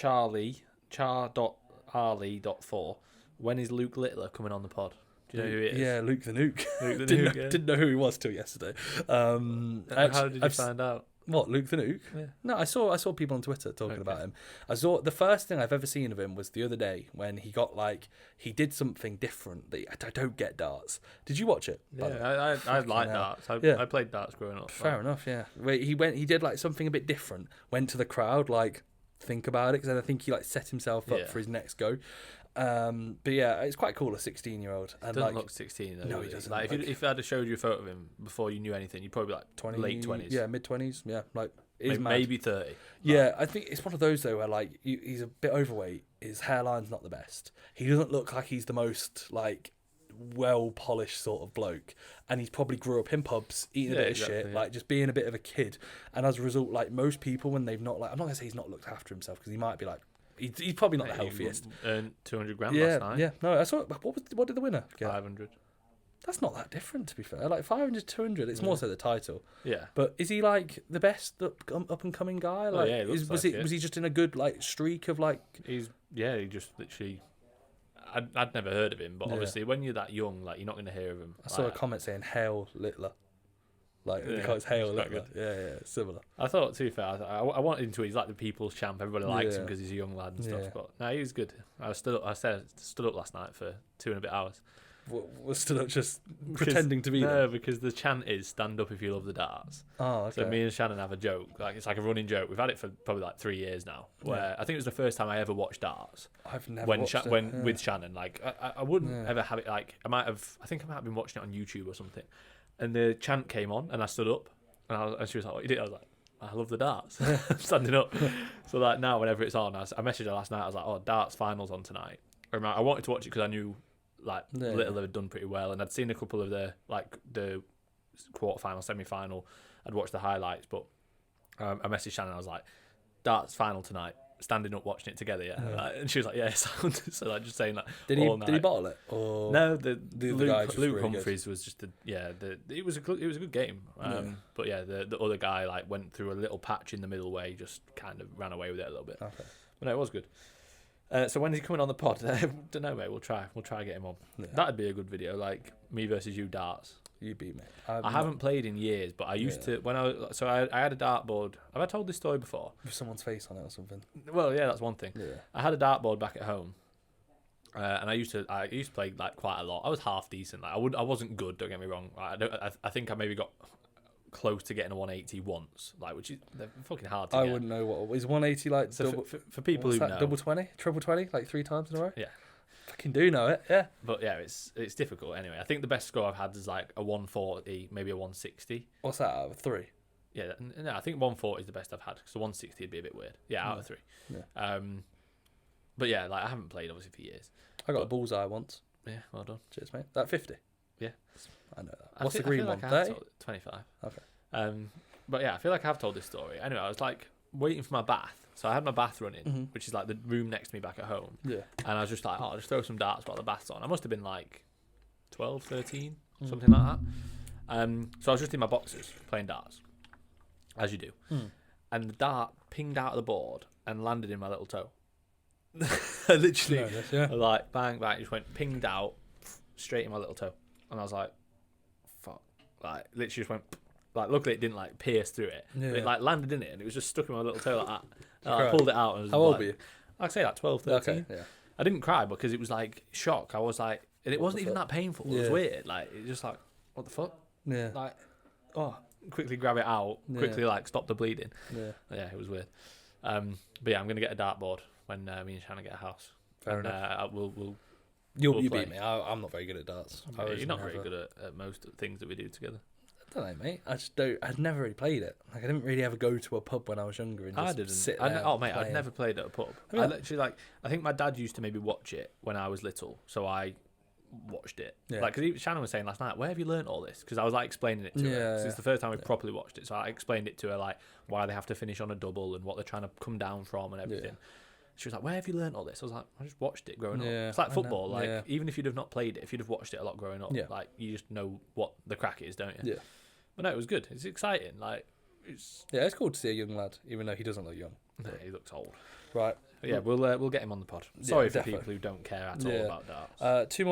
char.arley.4. When is Luke Littler coming on the pod? Do you know who he is? Yeah, Luke the Nuke. Luke the didn't, Nuke, yeah. didn't know who he was till yesterday. How did you find out? What, Luke the Nuke? Yeah. No, I saw people on Twitter talking about him. I saw the first thing I've ever seen of him was the other day when he got he did something different that I don't get darts. Did you watch it? Yeah, I like darts. I played darts growing up. Fair enough, yeah. Where he did something a bit different. Went to the crowd think about it, because then I think he set himself up for his next go. But yeah, it's quite cool, a 16-year-old. He doesn't look 16 though. No, he doesn't. If I had showed you a photo of him before you knew anything, you'd probably be 20, late 20s. Yeah, mid-20s. Yeah, maybe 30. Yeah, I think it's one of those though where he's a bit overweight. His hairline's not the best. He doesn't look like he's the most well-polished sort of bloke, and he's probably grew up in pubs eating a bit of shit, just being a bit of a kid, and as a result, most people, when they've not I'm not gonna say he's not looked after himself, because he might be he's probably not the healthiest. Earned 200 grand last night. Yeah, no, I saw. What did the winner get? 500. That's not that different, to be fair. 500, 200, it's more so the title. Yeah. But is he the best up and coming guy? Yeah, was he just in a good streak of he just literally. I'd never heard of him, but obviously when you're that young, you're not going to hear of him. I saw a comment saying "Hail Littler," because Hail Littler. Yeah, similar. I thought, to be fair, I wanted him to. He's the people's champ. Everybody likes him because he's a young lad and stuff. But no, he was good. I stood up last night for 2 and a bit hours. We're still up just pretending to be there. No, because the chant is "Stand up if you love the darts." Oh, okay. So me and Shannon have a joke. It's a running joke. We've had it for probably 3 years now. Where I think it was the first time I ever watched darts. I've never watched it. With Shannon. I wouldn't ever have it. I might have been watching it on YouTube or something. And the chant came on, and I stood up, and she was like, "What you did?" I was like, "I love the darts." I'm standing up. So now, whenever it's on, I messaged her last night. I was like, "Oh, darts finals on tonight." I wanted to watch it because I knew. Littler had done pretty well, and I'd seen a couple of the quarter-final, semi-final. I'd watched the highlights, but I messaged Shannon. I was like, "Darts final tonight, standing up watching it together." Yeah. And she was like, "Yeah, sound." So just saying that. Did he bottle it? Or no, the Luke really Humphries was just it was a good game. But yeah, the other guy went through a little patch in the middle where he just kind of ran away with it a little bit. Okay. But no, it was good. So when is he coming on the pod? I don't know, mate. We'll try to get him on. Yeah. That'd be a good video, me versus you darts. You beat me. I haven't played in years, but I used to when I had a dartboard. Have I told this story before? With someone's face on it or something. Well, yeah, that's one thing. Yeah. I had a dartboard back at home, and I used to play quite a lot. I was half decent. I wasn't good. Don't get me wrong. I think I maybe got close to getting a 180 once, which is they're fucking hard to get. I wouldn't know what is 180 so double, for people who know. Double 20, triple 20, 3 times in a row. Yeah, fucking do know it. Yeah, but yeah, it's difficult anyway. I think the best score I've had is a 140, maybe a 160. What's that out of 3? Yeah, no, I think 140 is the best I've had because the 160 would be a bit weird. Yeah, out of 3. Yeah. But yeah, I haven't played obviously for years. I got a bullseye once. Yeah, well done. Cheers, mate. That 50. Yeah, I know that. What's the green one? 30? 25. Okay. But yeah, I feel like I've told this story. Anyway, I was waiting for my bath. So I had my bath running, which is the room next to me back at home. Yeah. And I was just I'll just throw some darts while the bath's on. I must have been 12, 13, something like that. So I was just in my boxers playing darts, as you do. And the dart pinged out of the board and landed in my little toe. I literally, bang, bang, just went pinged out straight in my little toe. And I was like, fuck. Literally just went... luckily it didn't pierce through it. Yeah. But it landed in it and it was just stuck in my little toe like that. And I pulled it out and was how old were you? I'd say 12, 13. Okay, yeah. I didn't cry because it was shock. I was and it wasn't even that painful. It was weird. It was just what the fuck? Yeah. Quickly grab it out. Quickly stop the bleeding. Yeah. Yeah, it was weird. But yeah, I'm gonna get a dartboard when me and Shannon get a house. Fair enough. You beat me. I'm not very good at darts. You're not very good at most things that we do together. I don't know, mate. I just don't. I'd never really played it. I didn't really ever go to a pub when I was younger and just I didn't. sit there. I'd never played at a pub. I literally I think my dad used to maybe watch it when I was little, so I watched it. Yeah. Because Shannon was saying last night, where have you learnt all this? Because I was explaining it to her. So it's the first time we properly watched it. So I explained it to her why they have to finish on a double and what they're trying to come down from and everything. Yeah. She was like, where have you learnt all this? I was like, I just watched it growing up. It's like football. Even if you'd have not played it, if you'd have watched it a lot growing up, you just know what the crack is, don't you? Yeah. But no, it was good. It's exciting. It's cool to see a young lad, even though he doesn't look young. No, he looks old. Right. Yeah, we'll get him on the pod. Sorry for definitely. people who don't care at all Yeah. about darts. 2 more